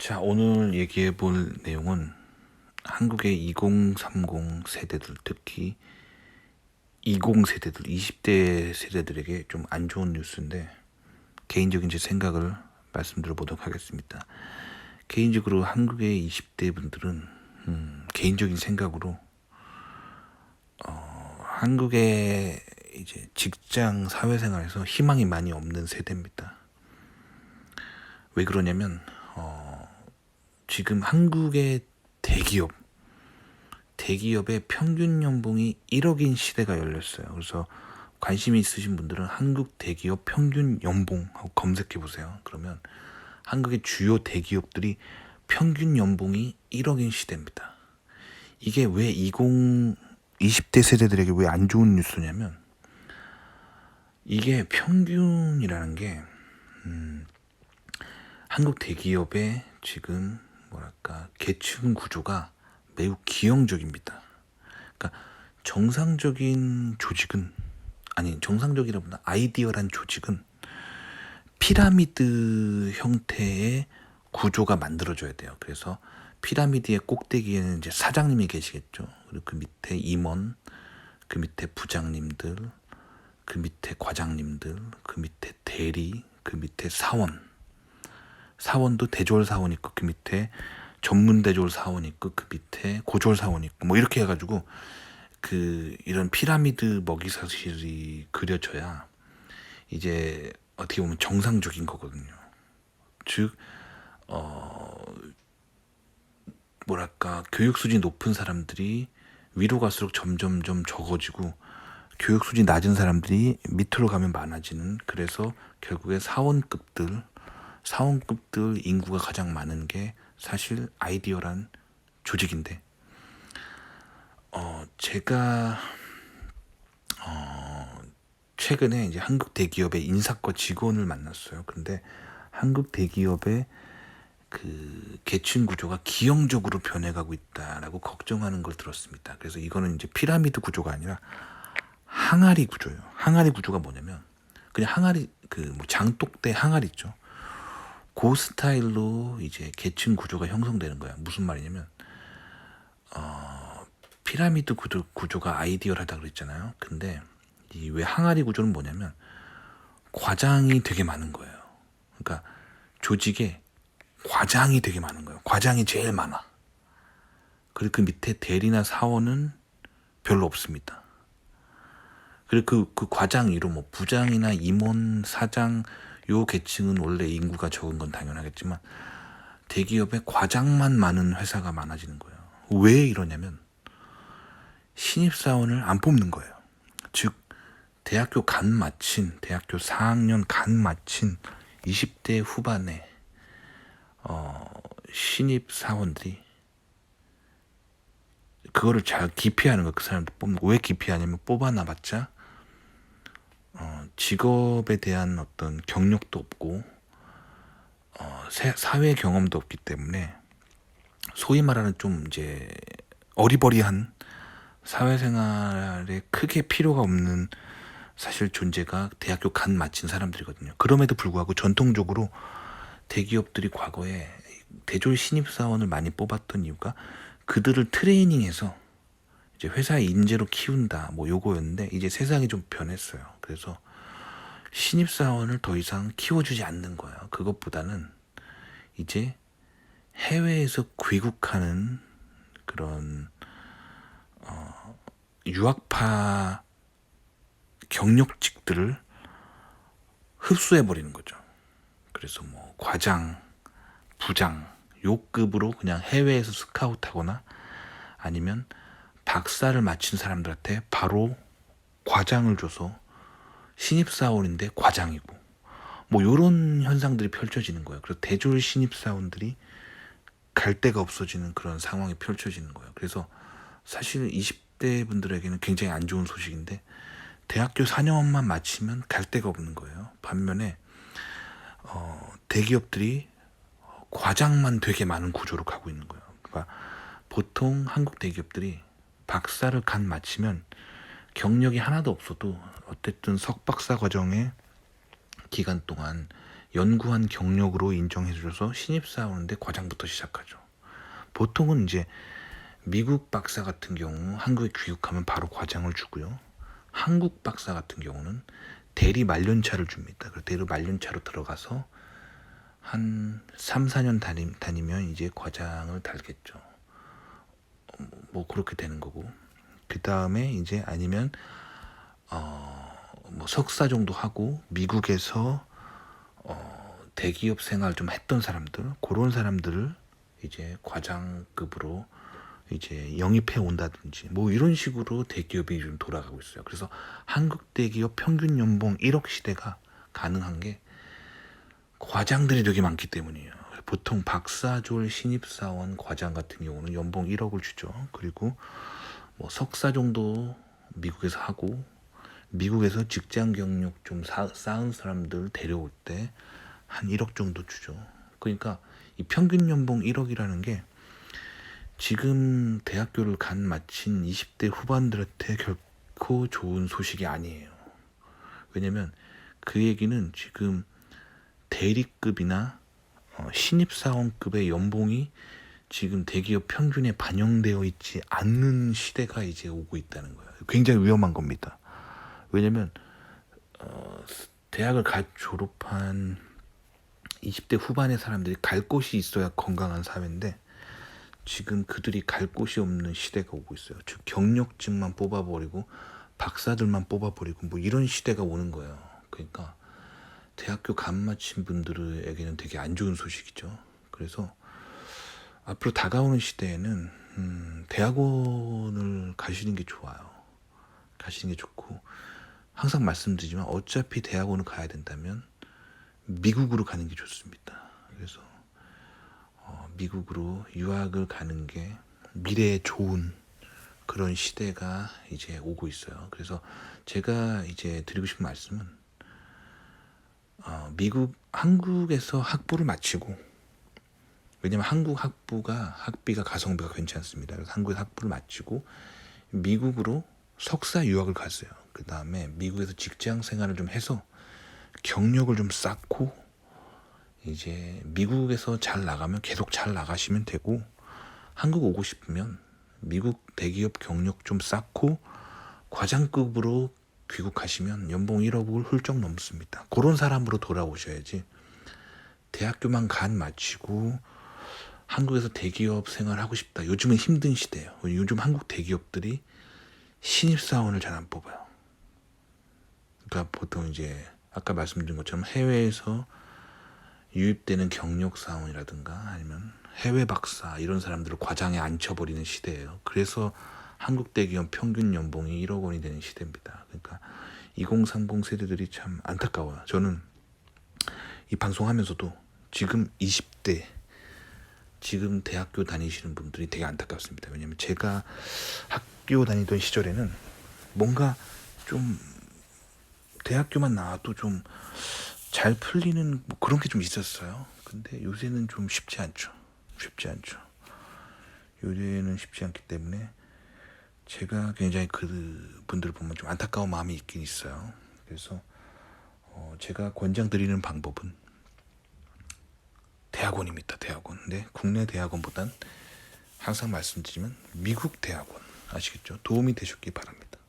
자, 오늘 얘기해 볼 내용은 한국의 2030 세대들, 특히 20세대들, 20대 세대들에게 좀 안 좋은 뉴스인데 개인적인 제 생각을 말씀드려 보도록 하겠습니다. 개인적으로 한국의 20대 분들은 개인적인 생각으로 한국의 이제 직장 사회생활에서 희망이 많이 없는 세대입니다. 왜 그러냐면 지금 한국의 대기업의 평균 연봉이 1억인 시대가 열렸어요. 그래서 관심이 있으신 분들은 한국 대기업 평균 연봉 하고 검색해 보세요. 그러면 한국의 주요 대기업들이 평균 연봉이 1억인 시대입니다. 이게 왜 20대 세대들에게 왜 안 좋은 뉴스냐면, 이게 평균이라는 게 한국 대기업의 지금 뭐랄까 계층 구조가 매우 기형적입니다. 그러니까 정상적인 조직은, 아니 정상적이라보다 아이디어란 조직은 피라미드 형태의 구조가 만들어져야 돼요. 그래서 피라미드의 꼭대기에는 이제 사장님이 계시겠죠. 그리고 그 밑에 임원, 그 밑에 부장님들, 그 밑에 과장님들, 그 밑에 대리, 그 밑에 사원도 대졸 사원 있고, 그 밑에 전문 대졸 사원 있고, 그 밑에 고졸 사원 있고, 뭐 이렇게 해가지고 이런 피라미드 먹이사슬이 그려져야 이제 어떻게 보면 정상적인 거거든요. 즉 뭐랄까 교육 수준이 높은 사람들이 위로 갈수록 점점점 적어지고, 교육 수준이 낮은 사람들이 밑으로 가면 많아지는, 그래서 결국에 사원급들 인구가 가장 많은 게 사실 아이디어란 조직인데, 제가 최근에 이제 한국 대기업의 인사과 직원을 만났어요. 근데 한국 대기업의 그 계층 구조가 기형적으로 변해가고 있다라고 걱정하는 걸 들었습니다. 그래서 이거는 이제 피라미드 구조가 아니라 항아리 구조예요. 항아리 구조가 뭐냐면, 그냥 항아리, 뭐 장독대 항아리 있죠. 그 스타일로 이제 계층 구조가 형성되는 거야. 무슨 말이냐면, 피라미드 구조가 아이디어하다 그랬잖아요. 근데 이 왜 항아리 구조는 뭐냐면, 과장이 되게 많은 거예요. 그러니까 조직에 과장이 되게 많은 거예요. 과장이 제일 많아. 그리고 그 밑에 대리나 사원은 별로 없습니다. 그리고 그 과장 위로 뭐 부장이나 임원, 사장, 요 계층은 원래 인구가 적은 건 당연하겠지만 대기업에 과장만 많은 회사가 많아지는 거예요. 왜 이러냐면 신입사원을 안 뽑는 거예요. 즉 대학교 4학년 간 마친 20대 후반에 신입사원들이 그거를 잘 기피하는 거예요. 그 사람들 뽑는 거. 왜 기피하냐면, 뽑아놔봤자 직업에 대한 어떤 경력도 없고 사회 경험도 없기 때문에, 소위 말하는 좀 이제 어리버리한 사회생활에 크게 필요가 없는 사실 존재가 대학교 간 마친 사람들이거든요. 그럼에도 불구하고 전통적으로 대기업들이 과거에 대졸 신입사원을 많이 뽑았던 이유가 그들을 트레이닝해서 이제 회사의 인재로 키운다, 뭐 요거였는데, 이제 세상이 좀 변했어요. 그래서 신입사원을 더 이상 키워주지 않는 거예요. 그것보다는 이제 해외에서 귀국하는 그런 유학파 경력직들을 흡수해버리는 거죠. 그래서 뭐 과장, 부장 요 급으로 그냥 해외에서 스카우트하거나, 아니면 박사를 마친 사람들한테 바로 과장을 줘서 신입사원인데 과장이고, 뭐 요런 현상들이 펼쳐지는 거예요. 그래서 대졸 신입사원들이 갈 데가 없어지는 그런 상황이 펼쳐지는 거예요. 그래서 사실 20대 분들에게는 굉장히 안 좋은 소식인데, 대학교 4년만 마치면 갈 데가 없는 거예요. 반면에 대기업들이 과장만 되게 많은 구조로 가고 있는 거예요. 그러니까 보통 한국 대기업들이 박사를 간 마치면 경력이 하나도 없어도 어쨌든 석박사 과정의 기간 동안 연구한 경력으로 인정해줘서 신입사원인데 과장부터 시작하죠. 보통은 이제 미국 박사 같은 경우 한국에 귀국하면 바로 과장을 주고요. 한국 박사 같은 경우는 대리 말년차를 줍니다. 대리 말년차로 들어가서 한 3, 4년 다니면 이제 과장을 달겠죠. 뭐 그렇게 되는 거고. 그 다음에 이제 아니면 뭐 석사 정도 하고 미국에서 대기업 생활 좀 했던 사람들, 그런 사람들을 이제 과장급으로 이제 영입해 온다든지 뭐 이런 식으로 대기업이 좀 돌아가고 있어요. 그래서 한국 대기업 평균 연봉 1억 시대가 가능한 게 과장들이 되게 많기 때문이에요. 보통 박사졸 신입사원 과장 같은 경우는 연봉 1억을 주죠. 그리고 뭐 석사 정도 미국에서 하고 미국에서 직장 경력 좀 쌓은 사람들 데려올 때 한 1억 정도 주죠. 그러니까 이 평균 연봉 1억이라는 게 지금 대학교를 간 마친 20대 후반들한테 결코 좋은 소식이 아니에요. 왜냐면 그 얘기는 지금 대리급이나 신입사원급의 연봉이 지금 대기업 평균에 반영되어 있지 않는 시대가 이제 오고 있다는 거예요. 굉장히 위험한 겁니다. 왜냐면 대학을 갓 졸업한 20대 후반의 사람들이 갈 곳이 있어야 건강한 사회인데 지금 그들이 갈 곳이 없는 시대가 오고 있어요. 즉 경력직만 뽑아버리고 박사들만 뽑아버리고 뭐 이런 시대가 오는 거예요. 그러니까 대학교 간 마친 분들에게는 되게 안 좋은 소식이죠. 그래서 앞으로 다가오는 시대에는 대학원을 가시는 게 좋아요. 가시는 게 좋고 항상 말씀드리지만 어차피 대학원을 가야 된다면 미국으로 가는 게 좋습니다. 그래서 미국으로 유학을 가는 게 미래에 좋은 그런 시대가 이제 오고 있어요. 그래서 제가 이제 드리고 싶은 말씀은 한국에서 학부를 마치고 왜냐면 한국 학비가 가성비가 괜찮습니다. 그래서 한국에서 학부를 마치고 미국으로 석사 유학을 갔어요. 그 다음에 미국에서 직장 생활을 좀 해서 경력을 좀 쌓고 이제 미국에서 잘 나가면 계속 잘 나가시면 되고 한국 오고 싶으면 미국 대기업 경력 좀 쌓고 과장급으로 귀국하시면 연봉 1억을 훌쩍 넘습니다. 그런 사람으로 돌아오셔야지 대학교만 간 마치고 한국에서 대기업 생활하고 싶다. 요즘은 힘든 시대예요. 요즘 한국 대기업들이 신입사원을 잘 안 뽑아요. 그러니까 보통 이제 아까 말씀드린 것처럼 해외에서 유입되는 경력 사원이라든가 아니면 해외 박사 이런 사람들을 과장에 앉혀버리는 시대예요. 그래서 한국 대기업 평균 연봉이 1억 원이 되는 시대입니다. 그러니까 2030 세대들이 참 안타까워요. 저는 이 방송하면서도 지금 20대 지금 대학교 다니시는 분들이 되게 안타깝습니다. 왜냐면 제가 학교 다니던 시절에는 뭔가 좀 대학교만 나와도 좀 잘 풀리는 뭐 그런 게 좀 있었어요. 근데 요새는 좀 쉽지 않죠. 요새는 쉽지 않기 때문에 제가 굉장히 그 분들 보면 좀 안타까운 마음이 있긴 있어요. 그래서 제가 권장드리는 방법은 대학원입니다. 대학원. 근데 국내 대학원보단 항상 말씀드리면 미국 대학원 아시겠죠? 도움이 되셨기 바랍니다.